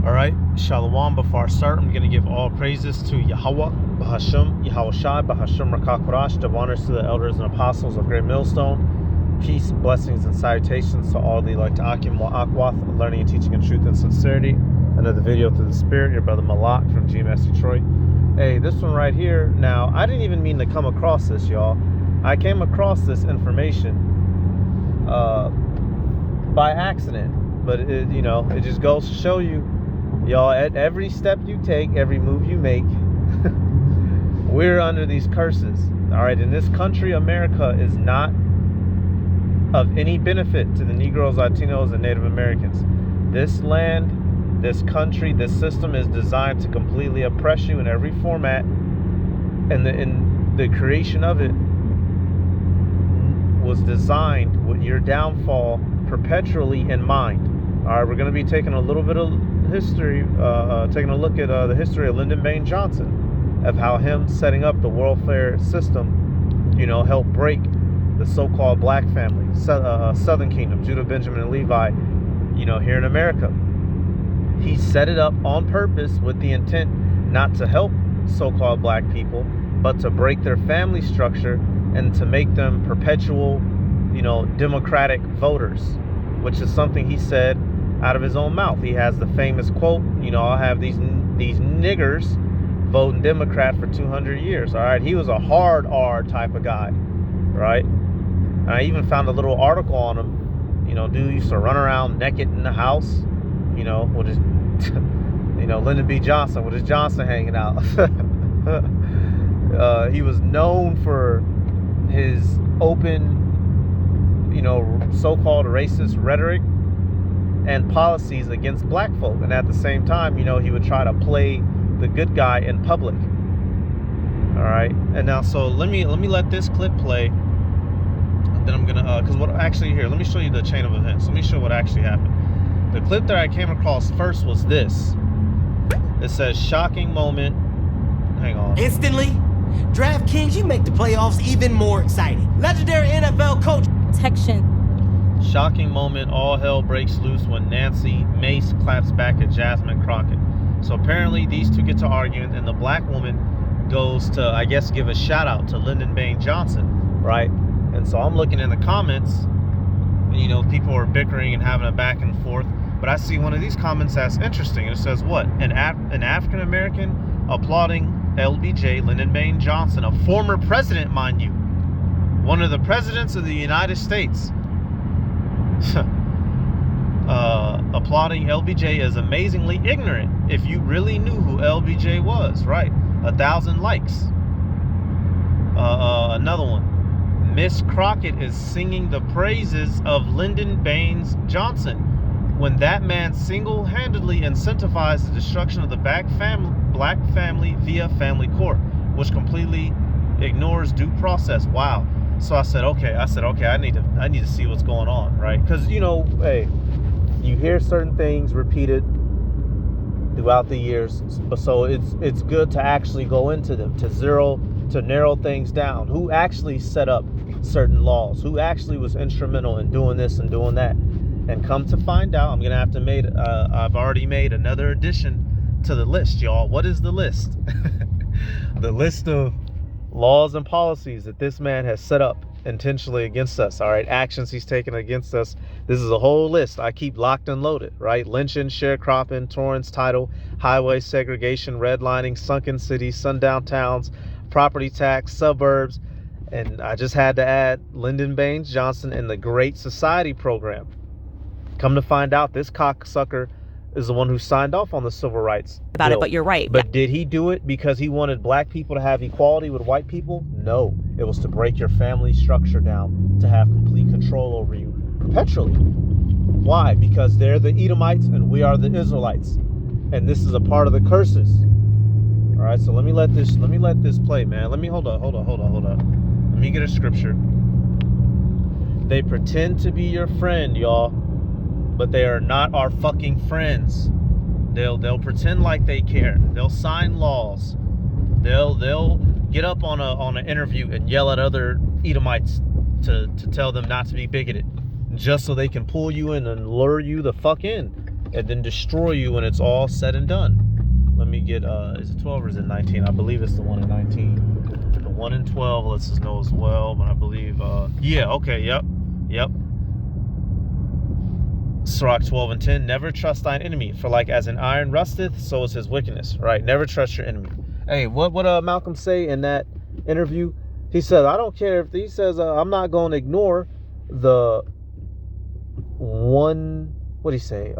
All right, Shalom. Before I start, I'm going to give all praises to Yahweh, Bahasham, Yahweh Shai, Bahasham Rakakwarash, give honors to the elders and apostles of Great Millstone. Peace, blessings, and salutations to all the elect Akim wa Akwath, learning and teaching in truth and sincerity. Another video through the Spirit, your brother Malak from GMS Detroit. Hey, this one right here. Now, I didn't even mean to come across this, y'all. I came across this information by accident, but it just goes to show you, y'all, at every step you take, every move you make, we're under these curses. All right, in this country, America is not of any benefit to the Negroes, Latinos, and Native Americans. This land, this country, this system is designed to completely oppress you in every format, and the creation of it was designed with your downfall perpetually in mind. All right, we're going to be taking a little bit of history, taking a look at the history of Lyndon B. Johnson, of how him setting up the welfare system, helped break the so-called black family, Southern Kingdom, Judah, Benjamin, and Levi, here in America. He set it up on purpose with the intent not to help so-called black people, but to break their family structure and to make them perpetual, democratic voters, which is something he said out of his own mouth. He has the famous quote, I'll have these niggers voting Democrat for 200 years. All right, he was a hard R type of guy, right? And I even found a little article on him. Dude used to run around naked in the house, with his, Lyndon B. Johnson, with his Johnson hanging out. He was known for his open, so-called racist rhetoric and policies against black folk, and at the same time, he would try to play the good guy in public. All right, and now, so let me let this clip play, and then I'm gonna let me show you the chain of events. Let me show what actually happened. The clip that I came across first was this. It says, shocking moment. Hang on. Instantly, DraftKings, you make the playoffs even more exciting. Legendary NFL coach. Protection. Shocking moment, all hell breaks loose when Nancy Mace claps back at Jasmine Crockett. So apparently these two get to arguing, and the black woman goes to, I guess, give a shout out to Lyndon B. Johnson, right? And so I'm looking in the comments, and, people are bickering and having a back and forth. But I see one of these comments that's interesting. It says, what? An African American applauding LBJ, Lyndon B. Johnson, a former president, mind you, one of the presidents of the United States, applauding LBJ is amazingly ignorant. If you really knew who LBJ was, right? 1,000 likes. Another one. Miss Crockett is singing the praises of Lyndon B. Johnson when that man single-handedly incentivized the destruction of the black family via family court, which completely ignores due process. Wow. So I said, okay, I need to see what's going on, right? Because, hey, you hear certain things repeated throughout the years, so it's good to actually go into them, to narrow things down. Who actually set up certain laws? Who actually was instrumental in doing this and doing that? And come to find out, I'm gonna have to I've already made another addition to the list, y'all. What is the list? The list of laws and policies that this man has set up intentionally against us. All right, actions he's taken against us. This is a whole list I keep locked and loaded, right? Lynching, sharecropping, Torrance title, highway segregation, redlining, sunken cities, sundown towns, property tax, suburbs, and I just had to add Lyndon B. Johnson and the Great Society program. Come to find out, this cocksucker is the one who signed off on the civil rights About bill. it, but you're right. But did he do it because he wanted black people to have equality with white people? No. It was to break your family structure down, to have complete control over you perpetually. Why? Because they're the Edomites and we are the Israelites. And this is a part of the curses. All right, so let me let this play, man. Hold up. Let me get a scripture. They pretend to be your friend, y'all, but they are not our fucking friends. They'll pretend like they care. They'll sign laws. They'll get up on an interview and yell at other Edomites to tell them not to be bigoted, just so they can pull you in and lure you the fuck in. and then destroy you when it's all said and done. Let me get, is it 12 or is it 19? I believe it's the one in 19. The one in 12 lets us know as well, but I believe, yeah, okay, yep. Sirach 12 and 10, never trust thine enemy, for like as an iron rusteth, so is his wickedness, right? Never trust your enemy. Hey, what Malcolm say in that interview? He said, I don't care if, he says, I'm not going to ignore the one, what'd he say?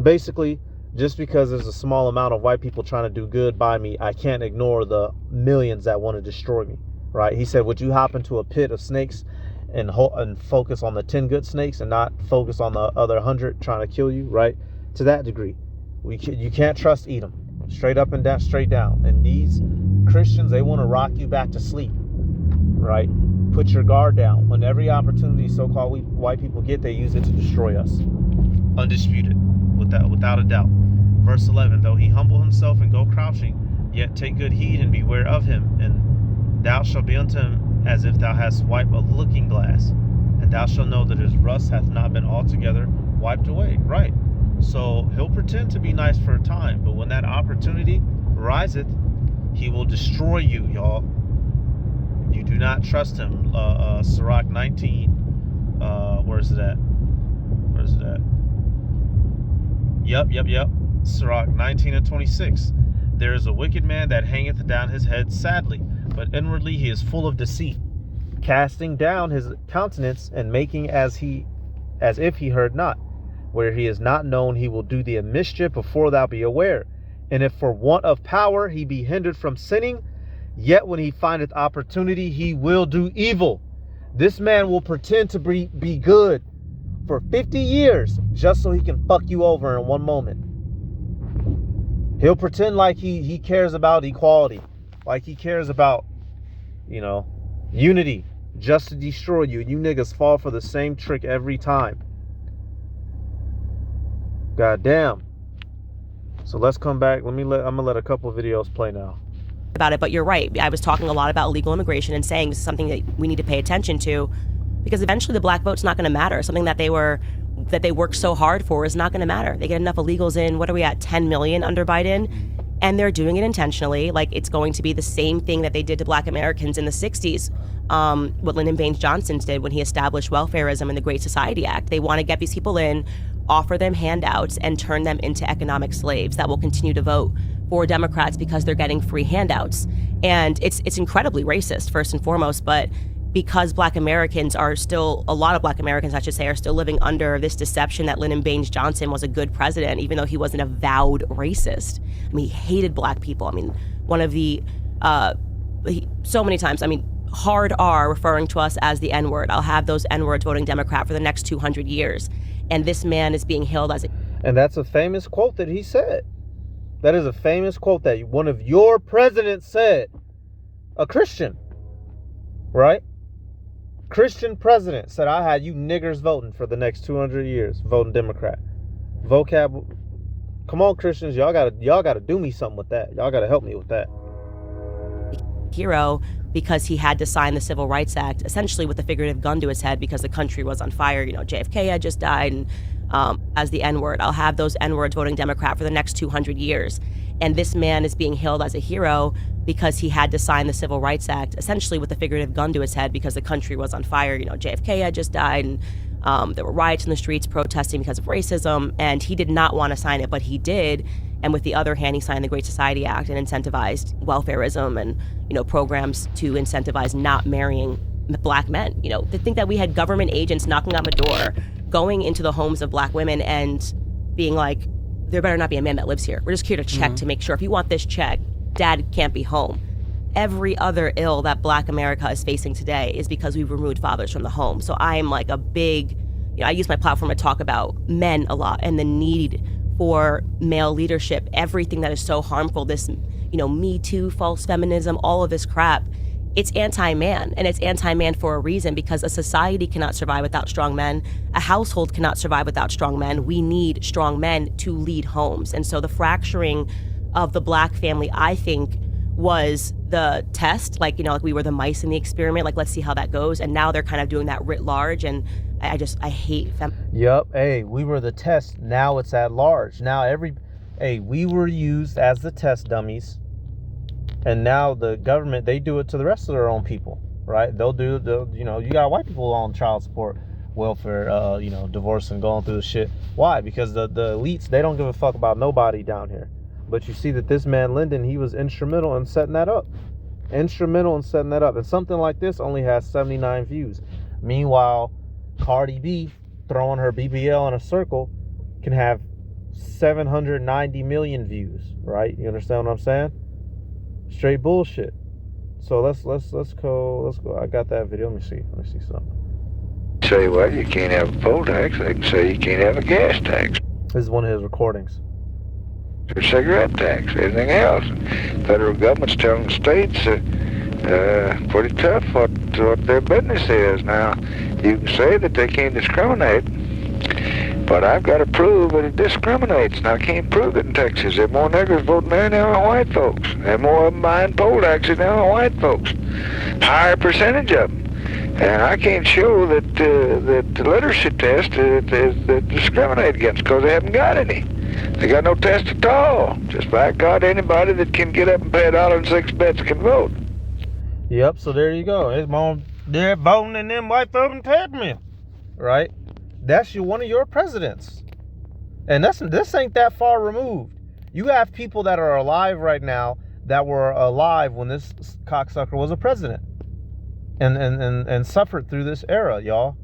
Basically, just because there's a small amount of white people trying to do good by me, I can't ignore the millions that want to destroy me, right? He said, would you hop into a pit of snakes and focus on the 10 good snakes and not focus on the other 100 trying to kill you, right? To that degree, you can't trust Edom, straight up and down, straight down. And these Christians, they want to rock you back to sleep, right? Put your guard down. When every opportunity so-called white people get, they use it to destroy us. Undisputed, without a doubt. Verse 11, though he humble himself and go crouching, yet take good heed and beware of him, and thou shalt be unto him as if thou hast wiped a looking glass, and thou shalt know that his rust hath not been altogether wiped away. Right. So he'll pretend to be nice for a time, but when that opportunity riseth, he will destroy you, y'all. You do not trust him. Sirach 19, where is it at? Yep. Sirach 19 and 26. There is a wicked man that hangeth down his head sadly, but inwardly he is full of deceit, casting down his countenance and making as if he heard not. Where he is not known, he will do thee a mischief before thou be aware. And if for want of power he be hindered from sinning, yet when he findeth opportunity, he will do evil. This man will pretend to be good for 50 years just so he can fuck you over in one moment. He'll pretend like he cares about equality, like he cares about, unity, just to destroy you. And you niggas fall for the same trick every time. God damn. So let's come back. I'm gonna let a couple of videos play now. About it, but you're right. I was talking a lot about illegal immigration and saying this is something that we need to pay attention to, because eventually the black vote's not going to matter. Something that they worked so hard for is not going to matter. They get enough illegals in. What are we at? 10 million under Biden, and they're doing it intentionally. Like, it's going to be the same thing that they did to black Americans in the 60s. What Lyndon B. Johnson did when he established welfareism and the Great Society Act. They want to get these people in, offer them handouts, and turn them into economic slaves that will continue to vote for Democrats because they're getting free handouts. And it's incredibly racist, first and foremost, but because black Americans are still, a lot of black Americans, I should say, are still living under this deception that Lyndon B. Johnson was a good president, even though he was an avowed racist. I mean, he hated black people. I mean, one of the, so many times, hard R referring to us as the N-word. I'll have those N-words voting Democrat for the next 200 years. And this man is being hailed as a... And that's a famous quote that he said. That is a famous quote that one of your presidents said. A Christian, right? Christian president said, I had you niggers voting for the next 200 years, voting Democrat. Vocab. Come on, Christians, y'all gotta do me something with that. Y'all gotta help me with that. Hero, because he had to sign the Civil Rights Act, essentially with a figurative gun to his head because the country was on fire. JFK had just died, and as the N-word. I'll have those N-words voting Democrat for the next 200 years. And this man is being hailed as a hero because he had to sign the Civil Rights Act, essentially with a figurative gun to his head because the country was on fire. JFK had just died, and there were riots in the streets protesting because of racism, and he did not want to sign it, but he did. And with the other hand, he signed the Great Society Act and incentivized welfareism and, programs to incentivize not marrying black men. To think that we had government agents knocking on the door, going into the homes of black women and being like, there better not be a man that lives here. We're just here to check to make sure. If you want this check, dad can't be home. Every other ill that black America is facing today is because we've removed fathers from the home. So I am like a big, I use my platform to talk about men a lot and the need for male leadership, everything that is so harmful, this, Me Too, false feminism, all of this crap. It's anti-man, and it's anti-man for a reason, because a society cannot survive without strong men. A household cannot survive without strong men. We need strong men to lead homes. And so the fracturing of the black family, I think, was the test. Like we were the mice in the experiment. Like, let's see how that goes. And now they're kind of doing that writ large. And I hate Yup. Hey, we were the test. Now it's at large. Now we were used as the test dummies. And now the government, they do it to the rest of their own people, right? You got white people on child support, welfare, divorce and going through the shit. Why? Because the elites, they don't give a fuck about nobody down here. But you see that this man, Lyndon, he was instrumental in setting that up. And something like this only has 79 views. Meanwhile, Cardi B throwing her BBL in a circle can have 790 million views, right? You understand what I'm saying? Straight bullshit. So let's go. I got that video. Let me see something. Say, well, you can't have a poll tax. They can say you can't have a gas tax. This is one of his recordings. Or cigarette tax, everything else. Federal government's telling the states pretty tough what their business is. Now, you can say that they can't discriminate, but I've got to prove that it discriminates, and I can't prove it in Texas. There are more niggers voting there now than white folks. There are more of them buying poll taxes now than white folks. Higher percentage of them. And I can't show that the literacy test that discriminate against because they haven't got any. They got no test at all. Just by God, anybody that can get up and pay $1.06 can vote. Yep, so there you go. They're voting in them white folk and tap me. Right? That's one of your presidents. And this ain't that far removed. You have people that are alive right now that were alive when this cocksucker was a president. And suffered through this era, y'all.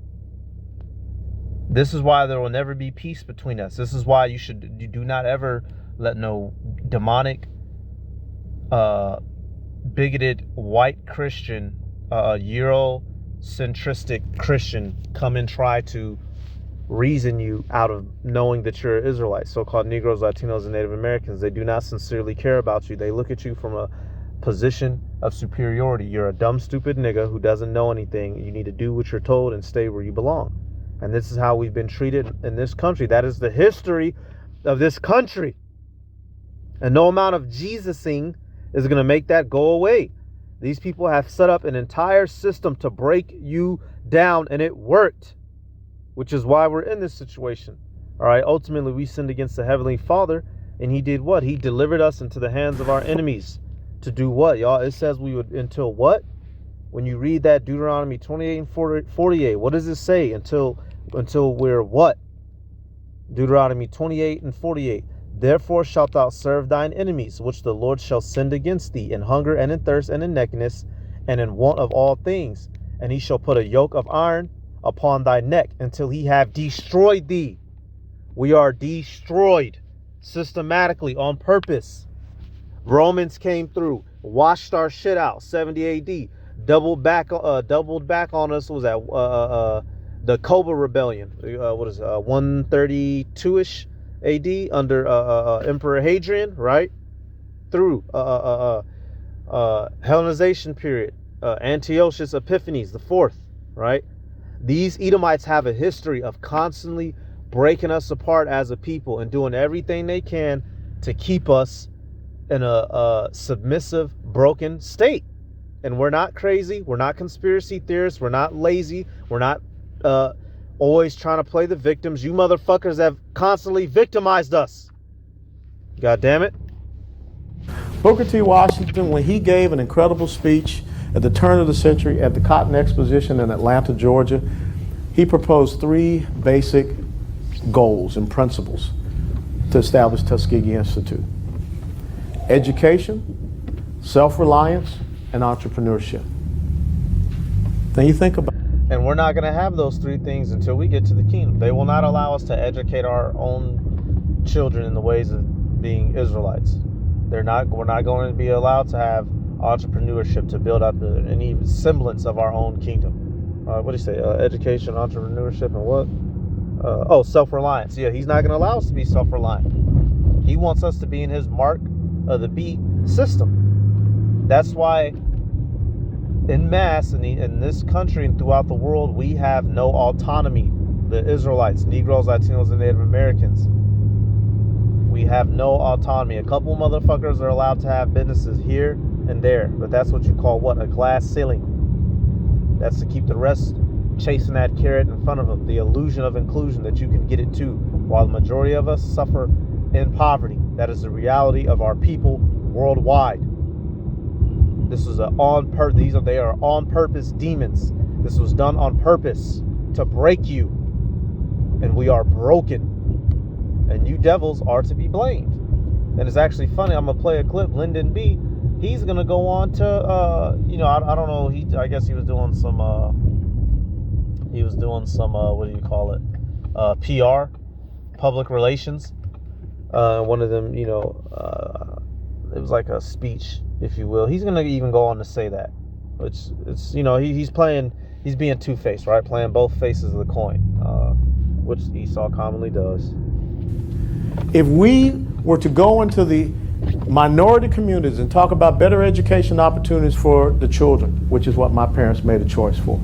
This is why there will never be peace between us. This is why you do not ever let no demonic, bigoted white Christian, Eurocentristic Christian come and try to reason you out of knowing that you're an Israelite. So-called Negroes, Latinos, and Native Americans. They do not sincerely care about you. They look at you from a position of superiority. You're a dumb, stupid nigga who doesn't know anything. You need to do what you're told and stay where you belong. And this is how we've been treated in this country. That is the history of this country. And no amount of Jesusing is going to make that go away. These people have set up an entire system to break you down, and it worked, which is why we're in this situation. All right, ultimately, we sinned against the Heavenly Father, and he did what? He delivered us into the hands of our enemies. To do what, y'all? It says we would, until what? When you read that Deuteronomy 28 and 48, what does it say? Until we're what? Deuteronomy 28 and 48. Therefore shalt thou serve thine enemies, which the Lord shall send against thee, in hunger and in thirst and in nakedness and in want of all things. And he shall put a yoke of iron upon thy neck until he have destroyed thee. We are destroyed systematically on purpose. Romans came through, washed our shit out. 70 AD, doubled back on us. What was that? The Koba Rebellion. 132ish AD under Emperor Hadrian, right? Through Hellenization period, Antiochus Epiphanes the fourth, right? These Edomites have a history of constantly breaking us apart as a people and doing everything they can to keep us in a submissive, broken state. And we're not crazy. We're not conspiracy theorists. We're not lazy. We're not always trying to play the victims. You motherfuckers have constantly victimized us. God damn it. Booker T. Washington, when he gave an incredible speech at the turn of the century at the Cotton Exposition in Atlanta, Georgia, he proposed 3 basic goals and principles to establish Tuskegee Institute: education, self-reliance, and entrepreneurship. Then you think about it. And we're not going to have those 3 things until we get to the kingdom. They will not allow us to educate our own children in the ways of being Israelites. We're not going to be allowed to have entrepreneurship to build up any semblance of our own kingdom. What do you say? Education, entrepreneurship, and what? Self-reliance. Yeah, he's not going to allow us to be self-reliant. He wants us to be in his mark of the beast system. That's why in mass in this country and throughout the world, we have no autonomy. The Israelites, Negroes, Latinos, and Native Americans, we have no autonomy. A couple motherfuckers are allowed to have businesses here and there, but that's what you call what? A glass ceiling. That's to keep the rest chasing that carrot in front of them, the illusion of inclusion that you can get it too, while the majority of us suffer in poverty. That is the reality of our people worldwide. This is they are on purpose demons. This was done on purpose to break you, and we are broken, and you devils are to be blamed. And it's actually funny. I'm gonna play a clip. Lyndon B, he's gonna go on to I don't know, I guess he was doing some what do you call it, PR, public relations. One of them, it was like a speech, if you will. He's gonna even go on to say that, which it's he's being two-faced, right? Playing both faces of the coin, which Esau commonly does. If we were to go into the minority communities and talk about better education opportunities for the children, which is what my parents made a choice for.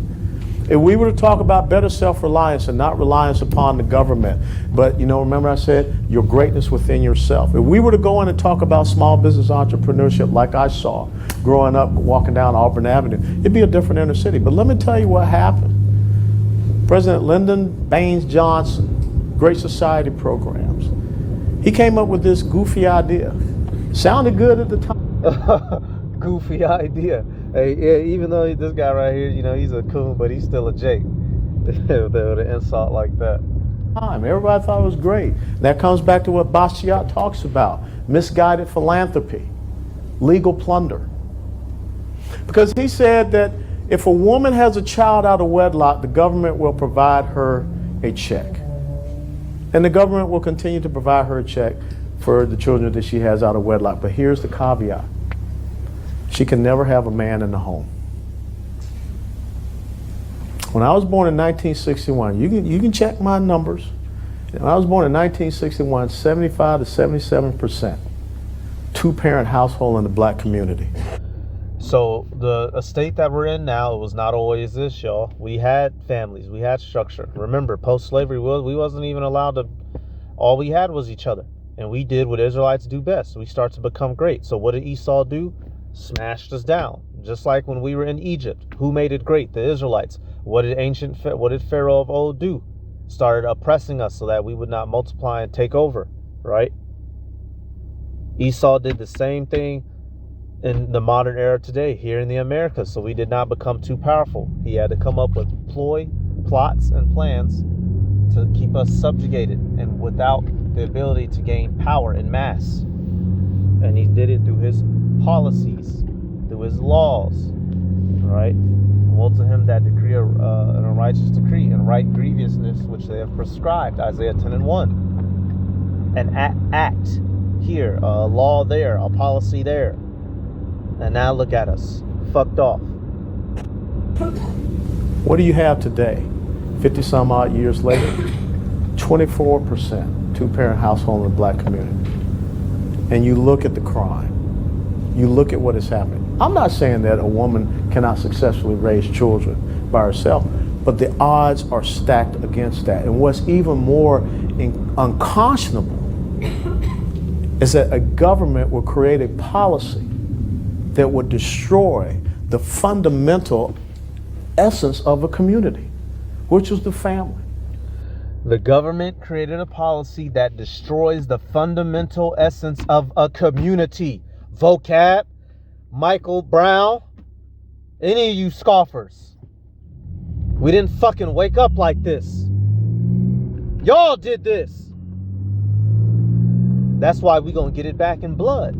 If we were to talk about better self-reliance and not reliance upon the government, but remember I said your greatness within yourself. If we were to go in and talk about small business entrepreneurship like I saw growing up, walking down Auburn Avenue, it'd be a different inner city. But let me tell you what happened. President Lyndon B. Johnson, Great Society programs, he came up with this goofy idea. Sounded good at the time. Goofy idea. Hey, yeah, even though this guy right here, he's a coon, but he's still a Jake. With an insult like that. Everybody thought it was great. That comes back to what Basquiat talks about: misguided philanthropy, legal plunder. Because he said that if a woman has a child out of wedlock, the government will provide her a check. And the government will continue to provide her a check for the children that she has out of wedlock. But here's the caveat. She can never have a man in the home. When I was born in 1961, you can check my numbers. When I was born in 1961, 75 to 77% two-parent household in the black community. So the estate that we're in now, it was not always this, y'all. We had families, we had structure. Remember, post-slavery, we wasn't even allowed to, all we had was each other. And we did what Israelites do best. We start to become great. So what did Esau do? Smashed us down. Just like when we were in Egypt. Who made it great? The Israelites. What did Pharaoh of old do? Started oppressing us so that we would not multiply and take over, right? Esau did the same thing in the modern era today here in the Americas, so we did not become too powerful. He had to come up with plots and plans to keep us subjugated and without the ability to gain power in mass. And he did it through his policies, through his laws, right? Woe to him that decree an unrighteous decree and right grievousness which they have prescribed, Isaiah 10:1. An act here, a law there, a policy there. And now look at us, fucked off. What do you have today? 50 some odd years later, 24% two-parent household in the black community. And you look at the crime. You look at what is happening. I'm not saying that a woman cannot successfully raise children by herself, but the odds are stacked against that. And what's even more unconscionable is that a government will create a policy that would destroy the fundamental essence of a community, which is the family. The government created a policy that destroys the fundamental essence of a community. Vocab, Michael Brown, any of you scoffers. We didn't fucking wake up like this. Y'all did this. That's why we gonna get it back in blood.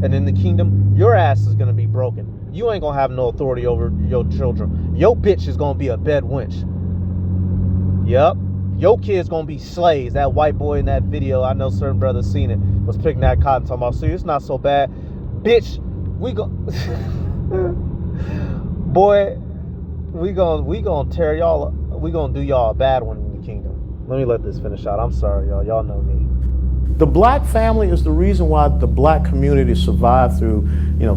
And in the kingdom, your ass is gonna be broken. You ain't gonna have no authority over your children. Your bitch is gonna be a bed wench. Yep. Your kid's gonna be slaves. That white boy in that video, I know certain brothers seen it, was picking that cotton talking about, see, it's not so bad. Bitch, we boy, we gonna tear y'all, we gonna do y'all a bad one in the kingdom. Let me let this finish out. I'm sorry, y'all. Y'all know me. The black family is the reason why the black community survived through,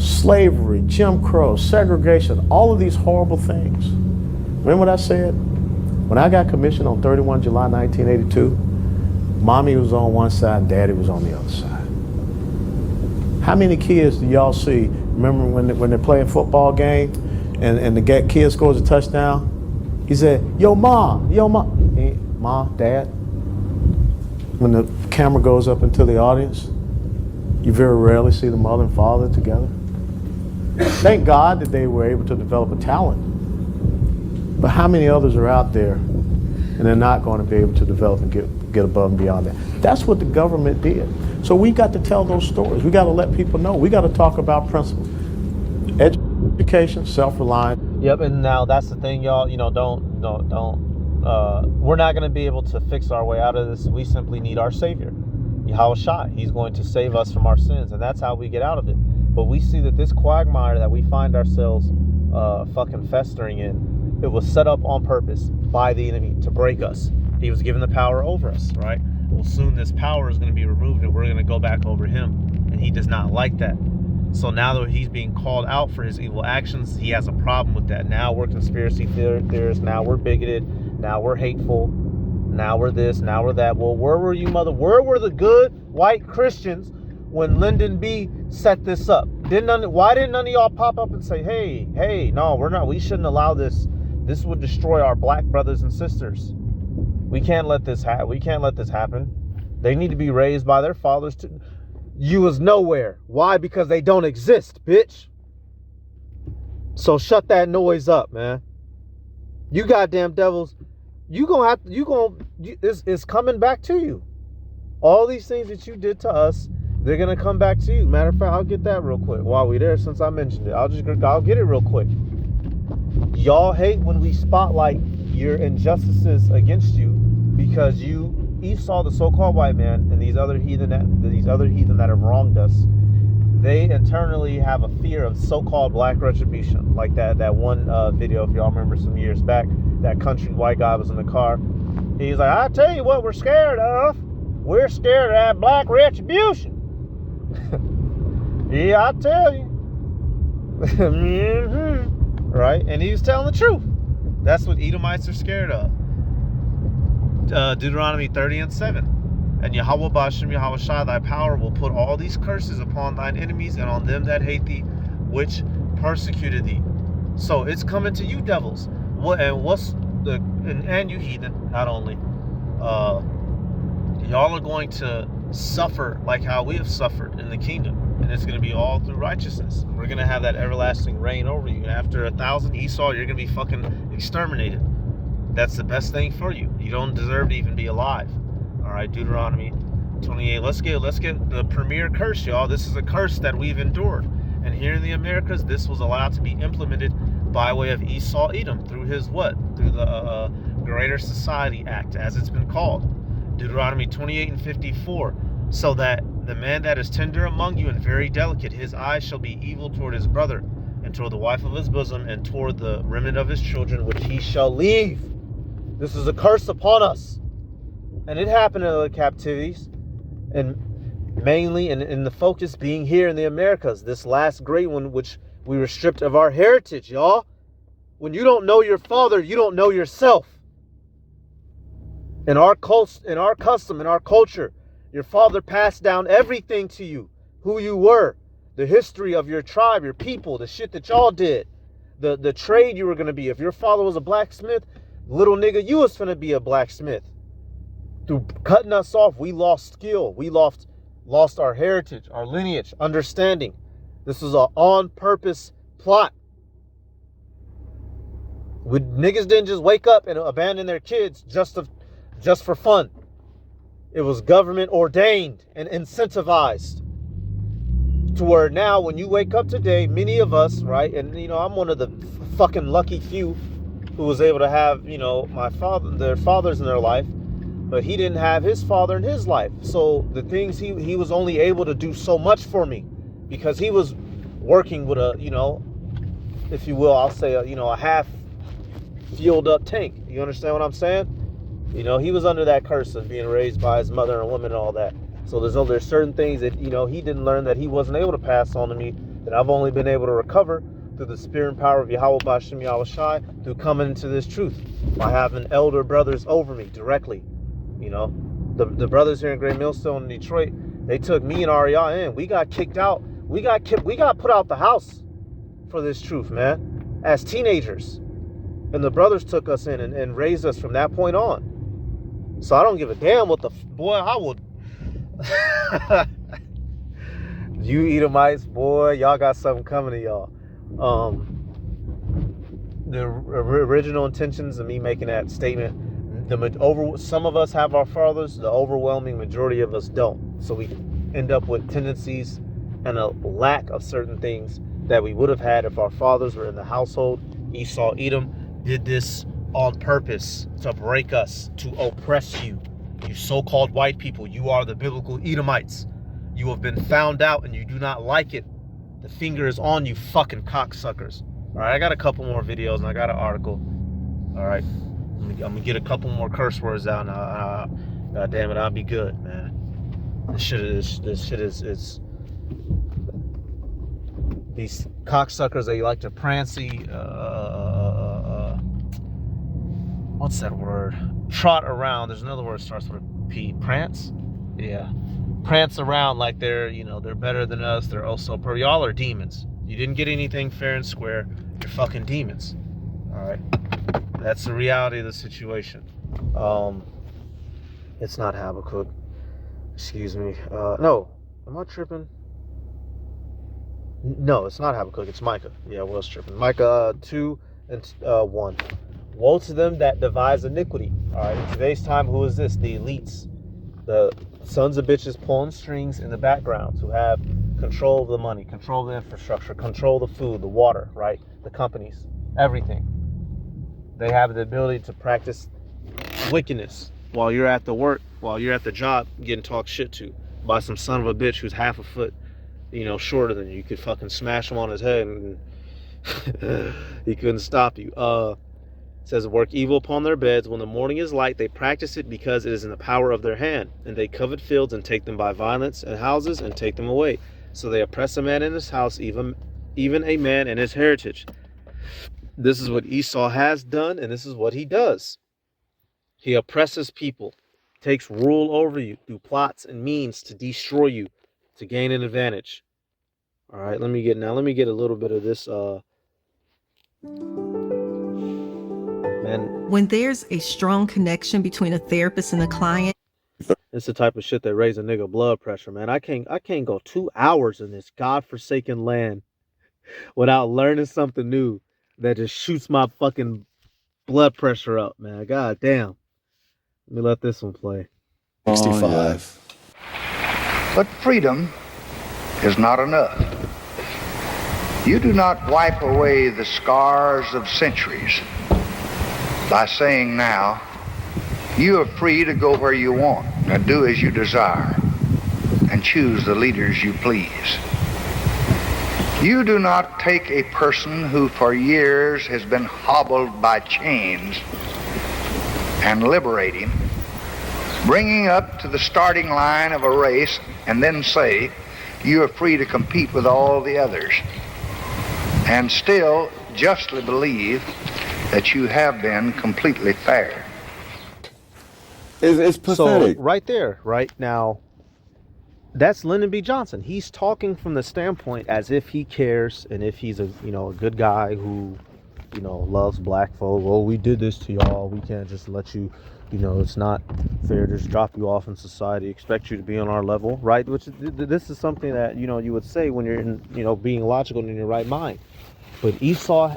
slavery, Jim Crow, segregation, all of these horrible things. Remember what I said? When I got commissioned on 31 July 1982, mommy was on one side and daddy was on the other side. How many kids do y'all see, remember when they're playing football game and the kid scores a touchdown He said, yo, Ma. Hey, Ma, Dad. When the camera goes up into the audience, you very rarely see the mother and father together. Thank God that they were able to develop a talent. But how many others are out there and they're not going to be able to develop and get above and beyond that? That's what the government did. So we got to tell those stories. We got to let people know. We got to talk about principles. Education, self-reliance. Yep, and now that's the thing, y'all. We're not going to be able to fix our way out of this. We simply need our Savior, Yahweh Shai. He's going to save us from our sins, and that's how we get out of it. But we see that this quagmire that we find ourselves fucking festering in, it was set up on purpose by the enemy to break us. He was given the power over us, right? Well, soon this power is going to be removed, and we're going to go back over him, and he does not like that. So now that he's being called out for his evil actions, he has a problem with that. Now we're conspiracy theorists. Now we're bigoted. Now we're hateful. Now we're this. Now we're that. Well, where were you, mother? Where were the good white Christians when Lyndon B set this up? Why didn't none of y'all pop up and say, hey, no, we're not. We shouldn't allow this. This would destroy our black brothers and sisters. We can't let this happen. They need to be raised by their fathers too. You was nowhere. Why? Because they don't exist, bitch. So shut that noise up, man. You goddamn devils. It's coming back to you. All these things that you did to us, they're gonna come back to you. Matter of fact, I'll get that real quick while we're there, since I mentioned it. I'll get it real quick. Y'all hate when we spotlight your injustices against you because you Esau, the so-called white man, and these other heathen that have wronged us, they internally have a fear of so-called black retribution. Like that one video, if y'all remember some years back, that country white guy was in the car. He's like, I tell you what we're scared of. We're scared of that black retribution. Yeah, I tell you. Mm-hmm. Right? And he was telling the truth. That's what Edomites are scared of. Deuteronomy 30:7. And Yahweh Bashem, Yahweh Shai, thy power will put all these curses upon thine enemies and on them that hate thee, which persecuted thee. So it's coming to you, devils. And you heathen, not only. Y'all are going to suffer like how we have suffered in the kingdom. And it's going to be all through righteousness. We're going to have that everlasting reign over you. And after 1,000 Esau, you're going to be fucking exterminated. That's the best thing for you. You don't deserve to even be alive. All right, Deuteronomy 28. Let's get the premier curse, y'all. This is a curse that we've endured. And here in the Americas, this was allowed to be implemented by way of Esau Edom through his what? Through the Greater Society Act, as it's been called. Deuteronomy 28:54. So that the man that is tender among you and very delicate, his eyes shall be evil toward his brother, and toward the wife of his bosom, and toward the remnant of his children, which he shall leave. This is a curse upon us. And it happened in other captivities, and mainly in the focus being here in the Americas, this last great one, which we were stripped of our heritage, y'all. When you don't know your father, you don't know yourself. In our custom, in our culture, your father passed down everything to you, who you were, the history of your tribe, your people, the shit that y'all did, the trade you were going to be. If your father was a blacksmith, little nigga, you was finna be a blacksmith. Through cutting us off, we lost skill. We lost our heritage, our lineage, understanding. This was an on-purpose plot. Niggas didn't just wake up and abandon their kids just for fun. It was government ordained and incentivized. To where now, when you wake up today, many of us, right, and I'm one of the fucking lucky few who was able to have, their fathers in their life, but he didn't have his father in his life. So the things he was only able to do so much for me because he was working with a, if you will, I'll say a half fueled up tank. You understand what I'm saying? He was under that curse of being raised by his mother and a woman and all that. So there's certain things that, he didn't learn that he wasn't able to pass on to me that I've only been able to recover through the spirit and power of Yahweh Bashem Yahweh Shai, through coming into this truth by having elder brothers over me directly. The brothers here in Great Millstone in Detroit, they took me and Ariah in. We got kicked out. We got put out the house for this truth, man. As teenagers, And the brothers took us in and raised us from that point on. So I don't give a damn what the... Boy, I would... You Edomites, boy, y'all got something coming to y'all. The original intentions of me making that statement, some of us have our fathers, the overwhelming majority of us don't. So we end up with tendencies and a lack of certain things that we would have had if our fathers were in the household. Esau, Edom did this on purpose to break us, to oppress you. You so-called white people, you are the biblical Edomites. You have been found out and you do not like it. The finger is on you, fucking cocksuckers. All right, I got a couple more videos and I got an article. All right, I'm gonna get a couple more curse words out now. God damn it, I'll be good, man. This shit is these cocksuckers, they like to prancy, what's that word? Trot around. There's another word that starts with a P. Prance? Yeah. Prance around like they're, they're better than us. They're also per. Y'all are demons. You didn't get anything fair and square. You're fucking demons. All right. That's the reality of the situation. It's not Habakkuk. Excuse me. No. Am I tripping? No, it's not Habakkuk. It's Micah. Yeah, I was tripping. Micah 2 and 1. Woe to them that devise iniquity. All right. In today's time, who is this? The elites. The sons of bitches pulling strings in the background who have control of the money, control of the infrastructure, control the food, the water, right? The companies, everything. They have the ability to practice wickedness while you're at the work, while you're at the job, getting talked shit to by some son of a bitch who's half a foot, shorter than you. You could fucking smash him on his head and he couldn't stop you. It says, work evil upon their beds. When the morning is light, they practice it because it is in the power of their hand. And they covet fields and take them by violence, and houses and take them away. So they oppress a man in his house, even a man in his heritage. This is what Esau has done, and this is what he does. He oppresses people, takes rule over you through plots and means to destroy you, to gain an advantage. All right, let me get a little bit of this. When there's a strong connection between a therapist and a client, it's the type of shit that raise a nigga blood pressure, man. I can't go 2 hours in this godforsaken land without learning something new that just shoots my fucking blood pressure up, man. God damn. Let me let this one play. 65. But freedom is not enough. You do not wipe away the scars of centuries by saying now, you are free to go where you want and do as you desire and choose the leaders you please. You do not take a person who for years has been hobbled by chains and liberate him, bringing up to the starting line of a race, and then say, you are free to compete with all the others, and still justly believe that you have been completely fair. It's pathetic. So right there, right now, that's Lyndon B. Johnson. He's talking from the standpoint as if he cares and if he's a good guy who, loves black folk. Well, we did this to y'all. We can't just let you, it's not fair to just drop you off in society, expect you to be on our level, right? Which this is something that, you would say when you're in, being logical and in your right mind. But Esau,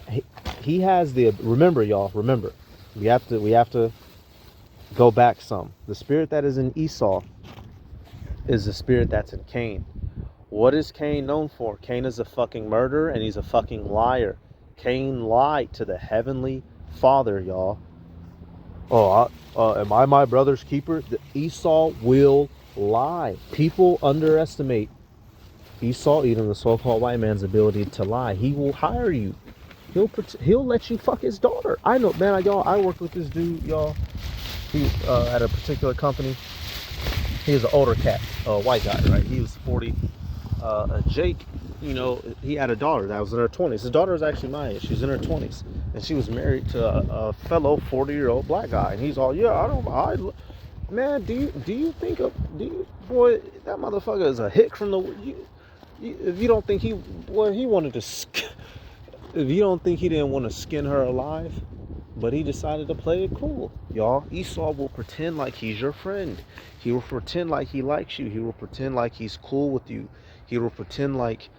he has remember, we have to go back some. The spirit that is in Esau is the spirit that's in Cain. What is Cain known for? Cain is a fucking murderer and he's a fucking liar. Cain lied to the heavenly Father, y'all. Am I my brother's keeper? Esau will lie. People underestimate Esau, Edom, the so-called white man's ability to lie. He will hire you. He'll let you fuck his daughter. I know, man. I worked with this dude, y'all. He at a particular company. He was an older cat, white guy, right? He was 40. Jake, he had a daughter that was in her 20s. His daughter was actually my age. She was in her 20s, and she was married to a fellow 40-year-old black guy. And he's all, man, do you think boy, that motherfucker is a hick from the. If you don't think he wanted to, if you don't think he didn't want to skin her alive, But he decided to play it cool, y'all. Esau will pretend like he's your friend. He will pretend like he likes you. He will pretend like he's cool with you. He will pretend like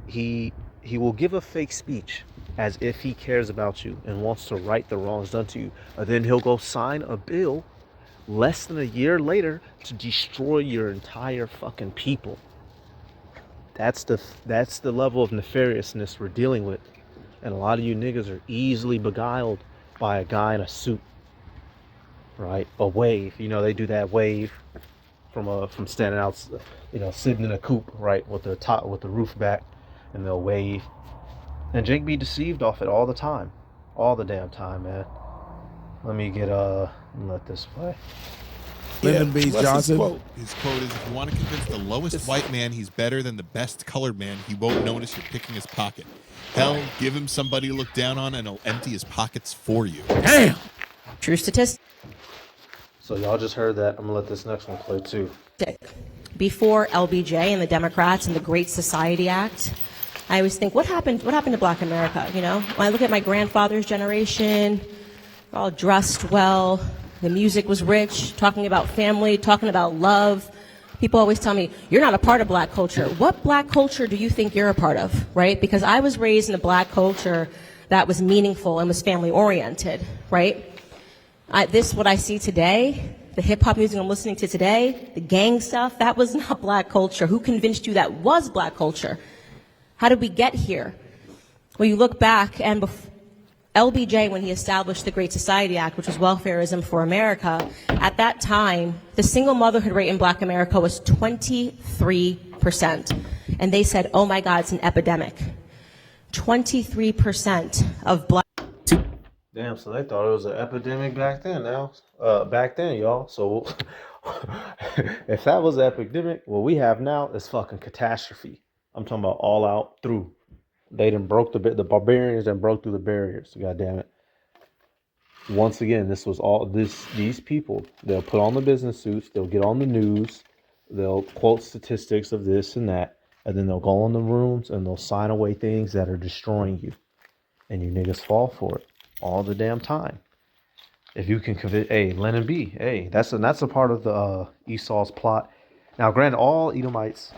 he will give a fake speech as if he cares about you and wants to right the wrongs done to you. And then he'll go sign a bill less than a year later to destroy your entire fucking people. That's the level of nefariousness we're dealing with. And a lot of you niggas are easily beguiled by a guy in a suit, right? A wave, they do that wave from standing out, sitting in a coupe, right, with the roof back, and they'll wave. And Jake be deceived off it all the time, all the damn time, man. Let me let this play. Lyndon B. Johnson. His quote is, if you want to convince the lowest white man he's better than the best colored man, he won't notice you're picking his pocket. Hell, give him somebody to look down on and he'll empty his pockets for you. Damn. True statistic. So y'all just heard that. I'm going to let this next one play too. Before LBJ and the Democrats and the Great Society Act, I always think, what happened to Black America? When I look at my grandfather's generation, they're all dressed well. The music was rich, talking about family, talking about love. People always tell me, you're not a part of Black culture. What Black culture do you think you're a part of, right? Because I was raised in a Black culture that was meaningful and was family-oriented, right? What I see today, the hip-hop music I'm listening to today, the gang stuff, that was not Black culture. Who convinced you that was Black culture? How did we get here? Well, you look back, and LBJ, when he established the Great Society Act, which was welfareism for America, at that time, the single motherhood rate in Black America was 23%. And they said, oh my God, it's an epidemic. 23% of Black... Damn, so they thought it was an epidemic back then, y'all. So if that was an epidemic, what we have now is fucking catastrophe. I'm talking about all out through. They done broke the barbarians and broke through the barriers. God damn it. Once again, these people, they'll put on the business suits, they'll get on the news, they'll quote statistics of this and that, and then they'll go in the rooms and they'll sign away things that are destroying you. And you niggas fall for it all the damn time. If you can convince, Lyndon B, that's a part of the Esau's plot. Now, granted, all Edomites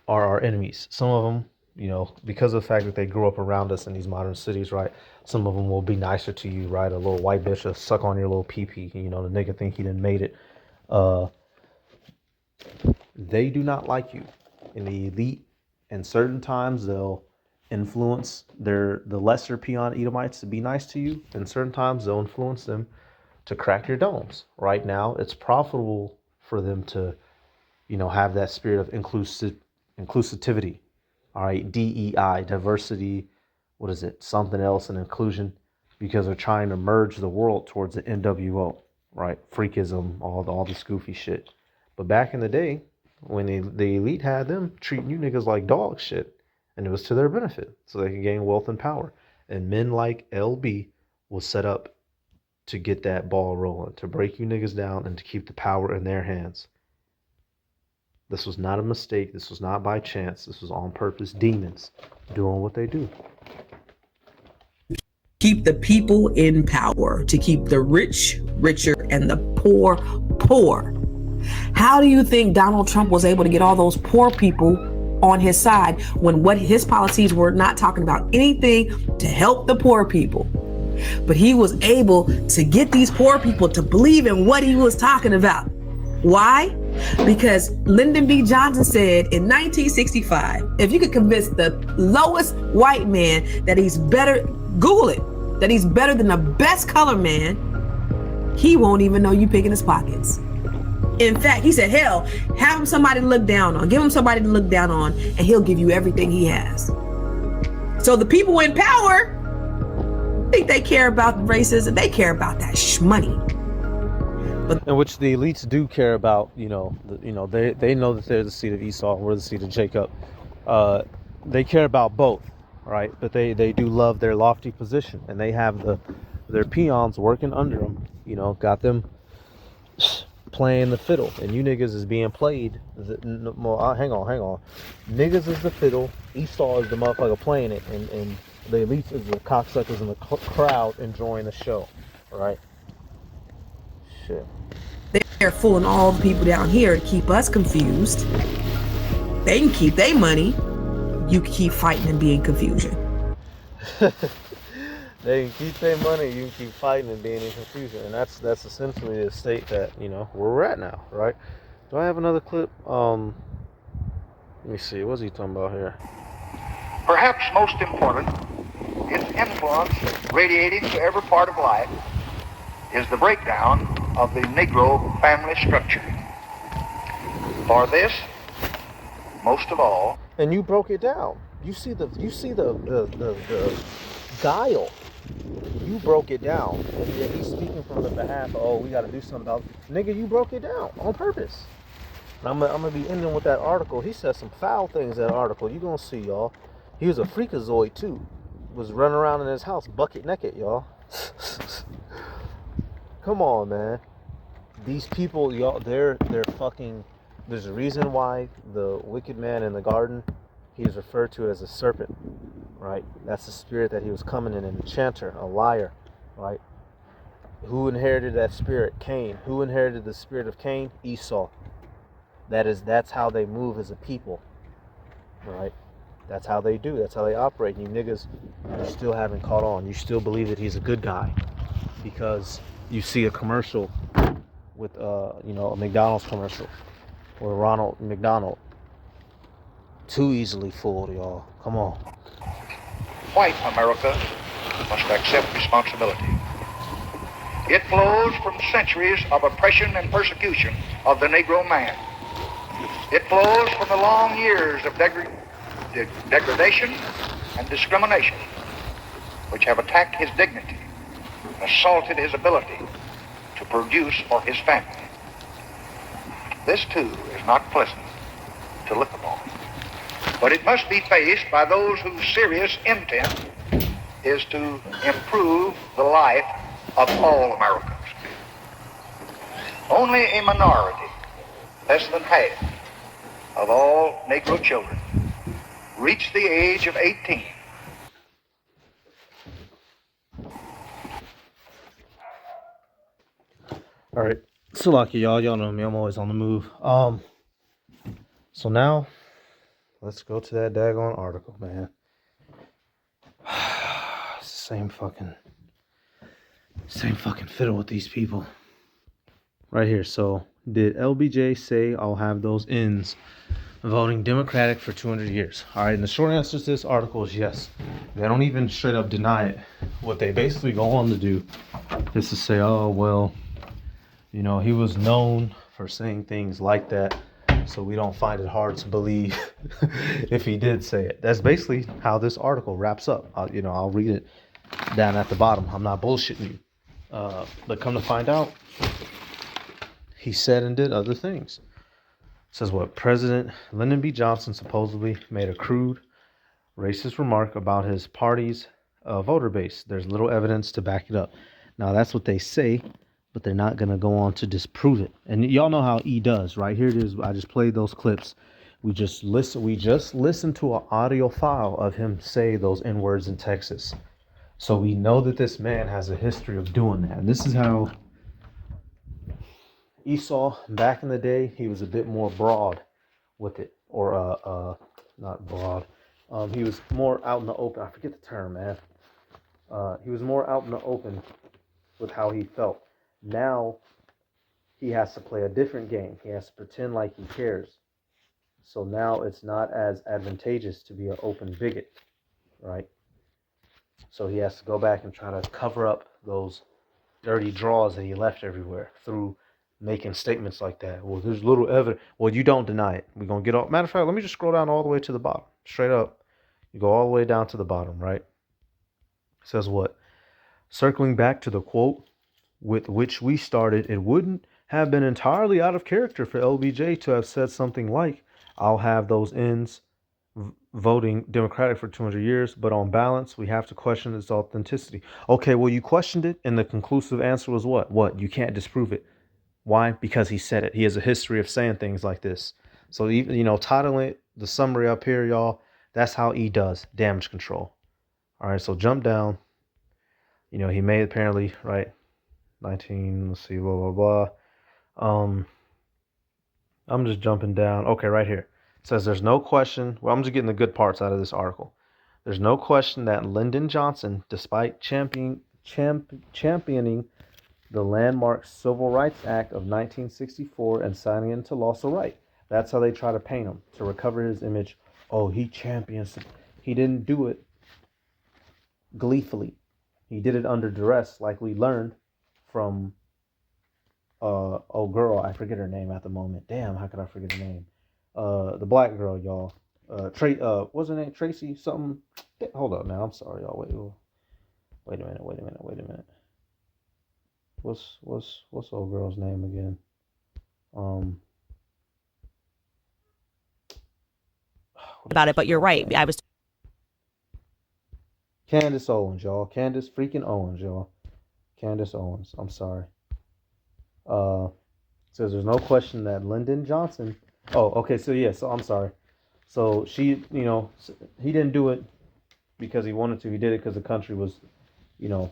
are our enemies. Some of them, because of the fact that they grew up around us in these modern cities, right? Some of them will be nicer to you, right? A little white bitch will suck on your little pee-pee. The nigga think he done made it. They do not like you. In the elite, and certain times they'll influence the lesser peon Edomites to be nice to you. And certain times they'll influence them to crack your domes. Right now, it's profitable for them to, have that spirit of inclusivity. All right, DEI, diversity, something else, and inclusion, because they're trying to merge the world towards the NWO, right? Freakism, all this goofy shit. But back in the day, when the elite had them treating you niggas like dog shit, and it was to their benefit, so they could gain wealth and power. And men like LB was set up to get that ball rolling, to break you niggas down and to keep the power in their hands. This was not a mistake. This was not by chance. This was on purpose. Demons doing what they do. Keep the people in power, to keep the rich richer and the poor poor. How do you think Donald Trump was able to get all those poor people on his side when what his policies were not talking about anything to help the poor people? But he was able to get these poor people to believe in what he was talking about. Why? Because Lyndon B. Johnson said in 1965, if you could convince the lowest white man that he's better, Google it, that he's better than the best colored man, he won't even know you picking his pockets. In fact, he said, hell, have him somebody to look down on, give him somebody to look down on, and he'll give you everything he has. So the people in power think they care about racism, they care about that money. In which the elites do care about, they know that they're the seed of Esau, we're the seed of Jacob. They care about both, right? But they do love their lofty position, and they have their peons working under them. Got them playing the fiddle, and you niggas is being played. Hang on. Niggas is the fiddle, Esau is the motherfucker playing it, and the elites is the cocksuckers in the crowd enjoying the show, right? Shit. They're fooling all the people down here to keep us confused. They can keep their money. You can keep fighting and be in confusion. They can keep their money, you can keep fighting and being in confusion. And that's essentially the state that, where we're at now, right? Do I have another clip? Let me see, what's he talking about here? Perhaps most important, its influence radiating to every part of life is the breakdown of the Negro family structure. For this, most of all, and you broke it down. You see the guile. You broke it down, and yet he's speaking from the behalf of, oh, we got to do something about it. Nigga, you broke it down on purpose. And I'm gonna be ending with that article. He said some foul things in that article. You gonna see, y'all. He was a freakazoid too. Was running around in his house bucket naked, y'all. Come on, man. These people, y'all, they're fucking. There's a reason why the wicked man in the garden, he is referred to as a serpent, right? That's the spirit that he was coming in, an enchanter, a liar, right? Who inherited that spirit? Cain. Who inherited the spirit of Cain? Esau. That's how they move as a people, right? That's how they do. That's how they operate. And you niggas, you still haven't caught on. You still believe that he's a good guy because you see a commercial with, a McDonald's commercial or Ronald McDonald. Too easily fooled, y'all. Come on. white America must accept responsibility. It flows from centuries of oppression and persecution of the Negro man. It flows from the long years of degradation and discrimination, which have attacked his dignity, assaulted his ability to produce for his family. This, too, is not pleasant to look upon, but it must be faced by those whose serious intent is to improve the life of all Americans. Only a minority, less than half, of all Negro children reach the age of 18. All right, so lucky y'all know me. I'm always on the move. So now let's go to that daggone article, man. Same fucking fiddle with these people. Right here. So did LBJ say I'll have those ends voting Democratic for 200 years? All right, and the short answer to this article is yes. They don't even straight up deny it. What they basically go on to do is to say, oh, well, he was known for saying things like that, so we don't find it hard to believe if he did say it. That's basically how this article wraps up. I'll read it down at the bottom. I'm not bullshitting you. But come to find out, he said and did other things. It says what? President Lyndon B. Johnson supposedly made a crude, racist remark about his party's voter base. There's little evidence to back it up. Now, that's what they say, but they're not going to go on to disprove it. And y'all know how E does, right? Here it is. I just played those clips. We just listened to an audio file of him say those N-words in Texas. So we know that this man has a history of doing that. And this is how Esau, back in the day, he was a bit more broad with it. Or, not broad. He was more out in the open. I forget the term, man. He was more out in the open with how he felt. Now, he has to play a different game. He has to pretend like he cares. So now it's not as advantageous to be an open bigot, right? So he has to go back and try to cover up those dirty draws that he left everywhere through making statements like that. Well, there's little evidence. Well, you don't deny it. We're going to get off. Matter of fact, let me just scroll down all the way to the bottom. Straight up. You go all the way down to the bottom, right? It says what? Circling back to the quote with which we started, it wouldn't have been entirely out of character for LBJ to have said something like, I'll have those ends voting Democratic for 200 years, but on balance, we have to question its authenticity. Okay, well, you questioned it, and the conclusive answer was what? What? You can't disprove it. Why? Because he said it. He has a history of saying things like this. So even, titling it the summary up here, y'all, that's how he does damage control. All right, so jump down. He made apparently, right, 19, let's see, blah, blah, blah. I'm just jumping down. Okay, right here. It says there's no question. Well, I'm just getting the good parts out of this article. There's no question that Lyndon Johnson, despite championing the landmark Civil Rights Act of 1964 and signing into law, so right. That's how they try to paint him, to recover his image. Oh, he champions. He didn't do it gleefully. He did it under duress, like we learned from girl, I forget her name at the moment. Damn, how could I forget her name? The black girl, y'all. What's her name? Tracy something. Hold up now. I'm sorry, y'all. Wait a minute. What's old girl's name again? About it, but you're right. I was Candace Owens, y'all. Candace freaking Owens, y'all. Candace Owens. I'm sorry. Says there's no question that Lyndon Johnson. Oh, okay. So yeah. So I'm sorry. So she, he didn't do it because he wanted to. He did it because the country was, in an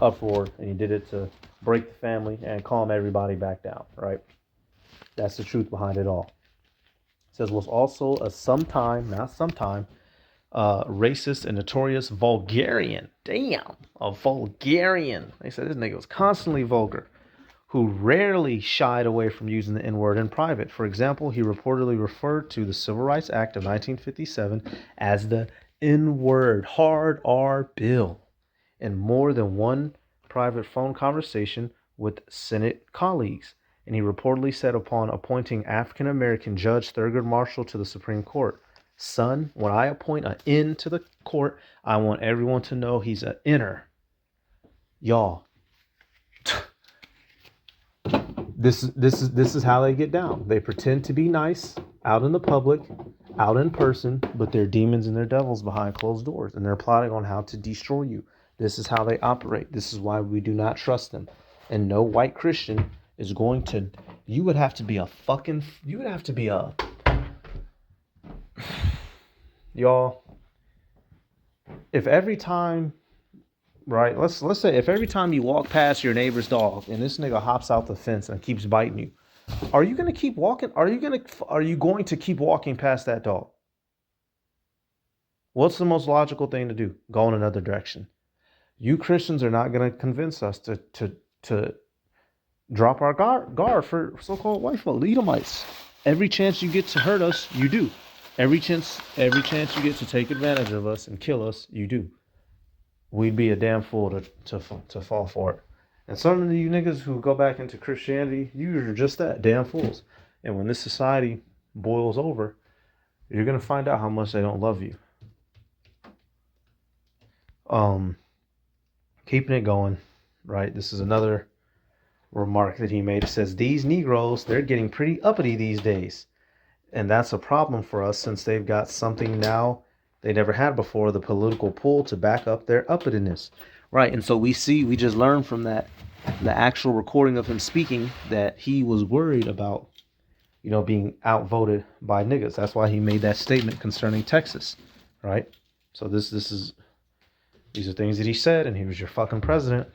uproar, and he did it to break the family and calm everybody back down. Right. That's the truth behind it all. It says was also a racist and notorious vulgarian. Damn, a vulgarian. They said this nigga was constantly vulgar, who rarely shied away from using the N-word in private. For example, he reportedly referred to the Civil Rights Act of 1957 as the N-word, hard R bill, in more than one private phone conversation with Senate colleagues. And he reportedly said upon appointing African-American Judge Thurgood Marshall to the Supreme Court, "Son, when I appoint an N to the court, I want everyone to know he's an inner." Y'all, this is how they get down. They pretend to be nice out in the public, out in person, but they're demons and they're devils behind closed doors, and they're plotting on how to destroy you. This is how they operate. This is why we do not trust them. And no white Christian is going to. You would have to be y'all. If every time. Right, let's say if every time you walk past your neighbor's dog and this nigga hops out the fence and keeps biting you, are you gonna keep walking? Are you going to keep walking past that dog? What's the most logical thing to do? Go in another direction. You Christians are not gonna convince us to drop our guard for so-called white folk, the Edomites. Every chance you get to hurt us, you do. Every chance you get to take advantage of us and kill us, you do. We'd be a damn fool to fall for it. And some of you niggas who go back into Christianity, you're just that, damn fools. And when this society boils over, you're gonna find out how much they don't love you. Keeping it going, right? This is another remark that he made. It says, these Negroes, they're getting pretty uppity these days. And that's a problem for us since they've got something now they never had before, the political pull to back up their uppityness. Right, and so we just learned from that, the actual recording of him speaking, that he was worried about, being outvoted by niggas. That's why he made that statement concerning Texas, right? So these are things that he said, and he was your fucking president.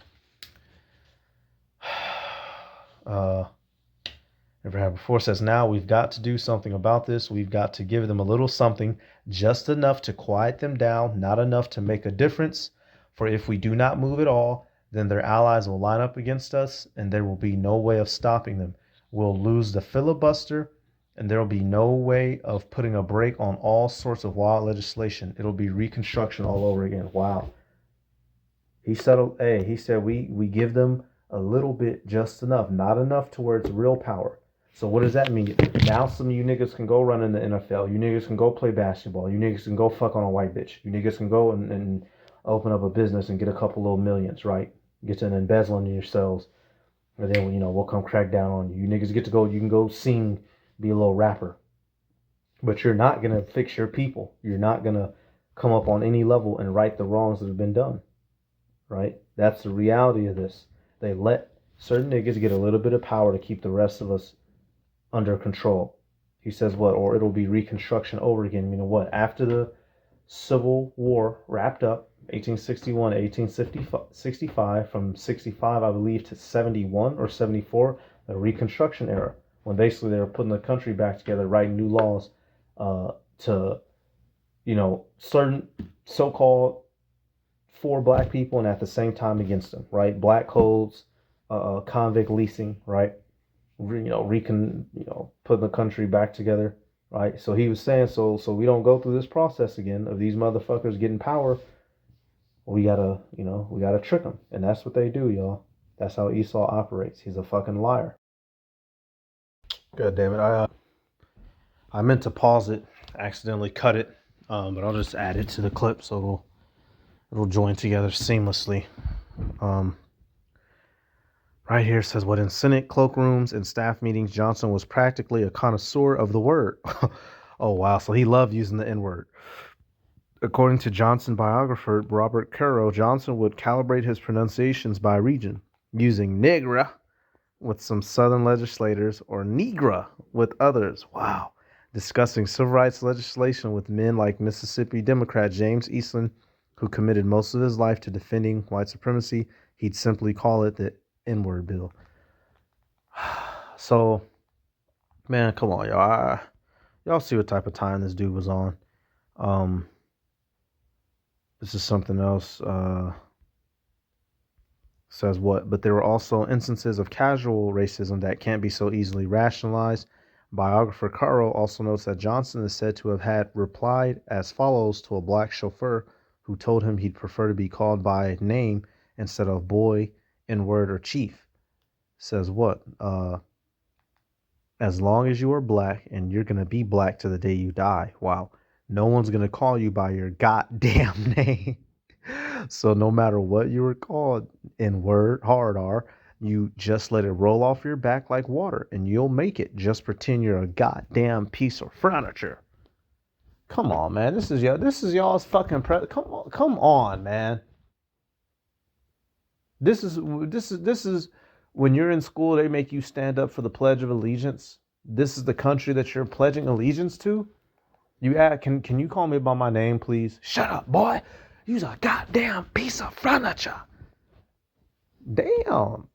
Never had before. Says now we've got to do something about this. We've got to give them a little something, just enough to quiet them down, not enough to make a difference. For if we do not move at all, then their allies will line up against us, and there will be no way of stopping them. We'll lose the filibuster, and there will be no way of putting a break on all sorts of wild legislation. It'll be Reconstruction all over again. Wow. He said we give them a little bit, just enough, not enough to where it's real power. So what does that mean? Now some of you niggas can go run in the NFL. You niggas can go play basketball. You niggas can go fuck on a white bitch. You niggas can go and open up a business and get a couple little millions, right? Get to embezzling yourselves. And then, we'll come crack down on you. You niggas get to go, you can go sing, be a little rapper. But you're not going to fix your people. You're not going to come up on any level and right the wrongs that have been done, right? That's the reality of this. They let Certain niggas get a little bit of power to keep the rest of us under control. He says what? Or it'll be Reconstruction over again. You know what? After the Civil War wrapped up, 1861 to 1865, from 65, I believe, to 71 or 74, the Reconstruction era, when basically they were putting the country back together, writing new laws to, certain so-called for black people and at the same time against them, right? Black codes, convict leasing, right? Putting the country back together, right? So he was saying, so we don't go through this process again of these motherfuckers getting power. We gotta trick them, and that's what they do, y'all. That's how Esau operates. He's a fucking liar. God damn it! I meant to pause it, accidentally cut it, but I'll just add it to the clip so it'll join together seamlessly. Right here says, what in Senate cloakrooms and staff meetings, Johnson was practically a connoisseur of the word. Oh, wow. So he loved using the N-word. According to Johnson biographer Robert Caro, Johnson would calibrate his pronunciations by region, using negra with some Southern legislators or negra with others. Wow. Discussing civil rights legislation with men like Mississippi Democrat James Eastland, who committed most of his life to defending white supremacy. He'd simply call it the N-word bill. So, man, come on, y'all. Y'all see what type of time this dude was on. This is something else. Says what? But there were also instances of casual racism that can't be so easily rationalized. Biographer Caro also notes that Johnson is said to have had replied as follows to a black chauffeur who told him he'd prefer to be called by name instead of boy, N-word, or chief. Says what? As long as you are black, and you're going to be black to the day you die. Wow. No one's going to call you by your goddamn name. So no matter what you were called, N-word, hard R, you just let it roll off your back like water, and you'll make it. Just pretend you're a goddamn piece of furniture. Come on, man. This is y'all's fucking come on, man. This is when you're in school, they make you stand up for the Pledge of Allegiance. This is the country that you're pledging allegiance to. Can you call me by my name, please? Shut up, boy. You's a goddamn piece of furniture. Damn.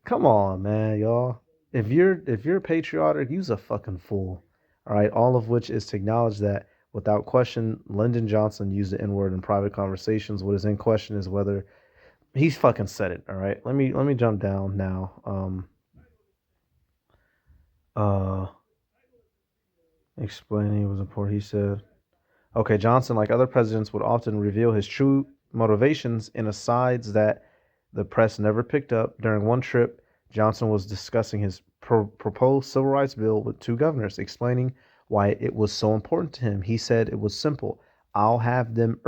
Come on, man, y'all. If you're patriotic, you's a fucking fool. All right. All of which is to acknowledge that without question, Lyndon Johnson used the N-word in private conversations. What is in question is whether he's fucking said it. All right. Let me jump down now. Explaining it was important. He said, okay, Johnson, like other presidents, would often reveal his true motivations in asides that the press never picked up. During one trip, Johnson was discussing his proposed civil rights bill with two governors, explaining why it was so important to him. He said it was simple. I'll have them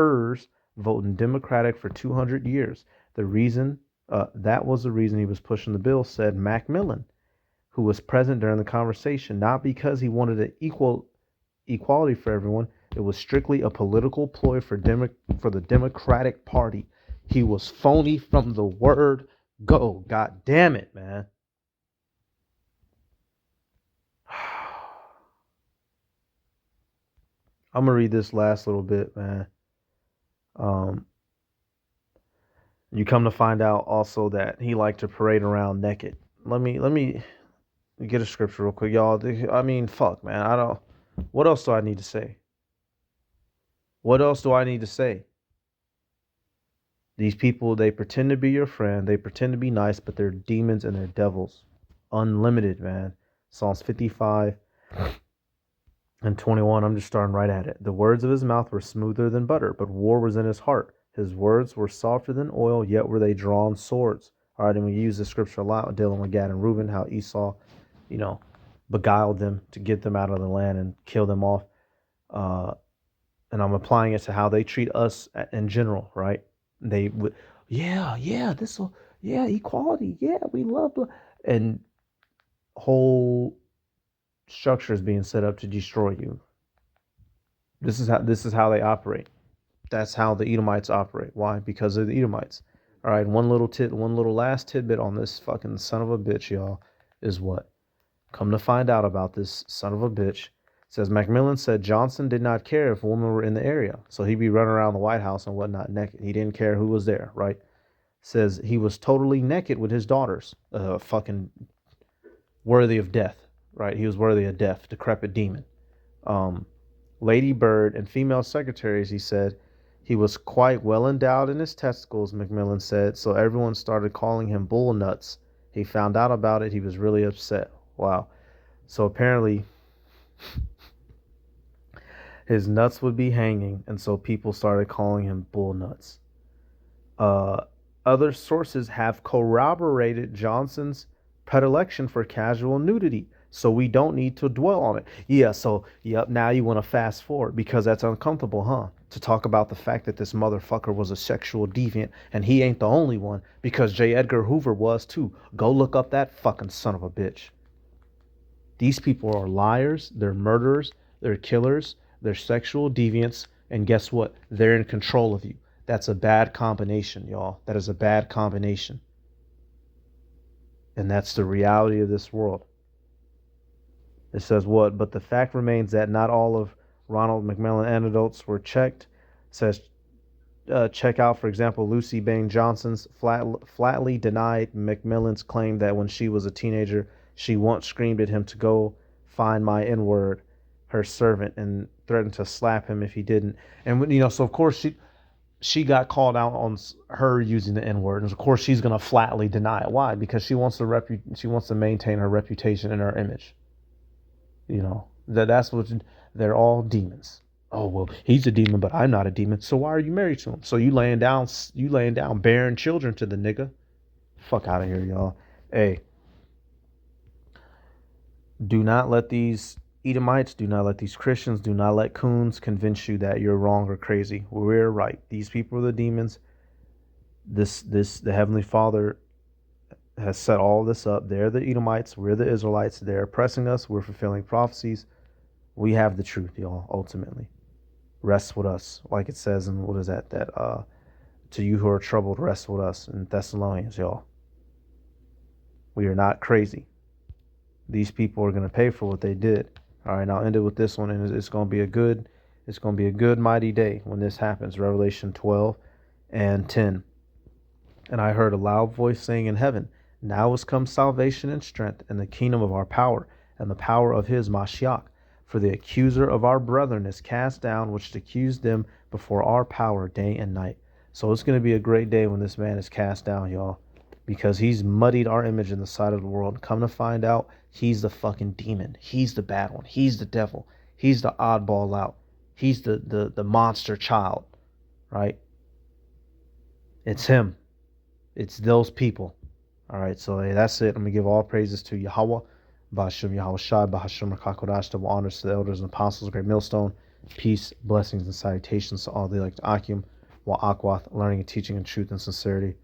voting Democratic for 200 years. That was the reason he was pushing the bill, said Macmillan, who was present during the conversation, not because he wanted an equality for everyone. It was strictly a political ploy for the Democratic Party. He was phony from the word go. God damn it, man. I'm gonna read this last little bit, man. You come to find out also that he liked to parade around naked. Let me get a scripture real quick, y'all. I mean, fuck, man. What else do I need to say? What else do I need to say? These people, they pretend to be your friend. They pretend to be nice, but they're demons and they're devils. Unlimited, man. Psalms 55 and 21. I'm just starting right at it. The words of his mouth were smoother than butter, but war was in his heart. His words were softer than oil, yet were they drawn swords. All right, and we use this scripture a lot dealing with Gad and Reuben, how Esau, beguiled them to get them out of the land and kill them off. And I'm applying it to how they treat us in general, right? They would, equality, we love, and whole structure is being set up to destroy you. This is how they operate. That's how the Edomites operate. Why? Because of the Edomites. All right, one little last tidbit on this fucking son of a bitch, y'all, is what? Come to find out about this son of a bitch. It says Macmillan said Johnson did not care if women were in the area, so he'd be running around the White House and whatnot naked. He didn't care who was there, right? Says he was totally naked with his daughters, fucking worthy of death, right? He was worthy of death, decrepit demon. Lady Bird and female secretaries, he said, he was quite well endowed in his testicles, Macmillan said, so everyone started calling him Bull Nuts. He found out about it, he was really upset. Wow. So apparently his nuts would be hanging, and so people started calling him Bull Nuts. Other sources have corroborated Johnson's predilection for casual nudity, so we don't need to dwell on it. Yeah, so, yep, now you want to fast forward because that's uncomfortable, huh? To talk about the fact that this motherfucker was a sexual deviant, and he ain't the only one, because J. Edgar Hoover was too. Go look up that fucking son of a bitch. These people are liars, they're murderers, they're killers, they're sexual deviants, and guess what? They're in control of you. That's a bad combination, y'all. That is a bad combination. And that's the reality of this world. It says what? But the fact remains that not all of Ronald McMillan anecdotes were checked. It says check out, for example, Lucy Bain Johnson's flatly denied McMillan's claim that when she was a teenager, she once screamed at him to go find my N-word, her servant, and threatened to slap him if he didn't. And, you know, so of course she got called out on her using the N-word, and of course she's gonna flatly deny it. Why? Because she wants to maintain her reputation and her image. You know, that's what they're all demons. Oh well, he's a demon, but I'm not a demon. So why are you married to him? So you laying down bearing children to the nigga. Fuck out of here, y'all. Hey, do not let these Edomites, do not let these Christians, do not let coons convince you that you're wrong or crazy. We're right. These people are the demons. The Heavenly Father has set all this up. They're the Edomites. We're the Israelites. They're oppressing us. We're fulfilling prophecies. We have the truth, y'all, ultimately. Rest with us. Like it says in, what is that? To you who are troubled, rest with us in Thessalonians, y'all. We are not crazy. These people are going to pay for what they did. All right, I'll end it with this one, and it's going to be a good, mighty day when this happens. Revelation 12 and 10. And I heard a loud voice saying in heaven, now is come salvation and strength and the kingdom of our power and the power of his Mashiach. For the accuser of our brethren is cast down, which accused them before our power day and night. So it's going to be a great day when this man is cast down, y'all, because he's muddied our image in the sight of the world. Come to find out, he's the fucking demon. He's the bad one. He's the devil. He's the oddball out. He's the monster child, right? It's him. It's those people. All right, so hey, that's it. I'm going to give all praises to Yahweh, Ba'ashem Yahweh Shai, Ba'ashem Rakakodash, double honors to the elders and apostles, great millstone, peace, blessings, and salutations to all the elect Akim, Wa Akwath, learning and teaching in truth and sincerity.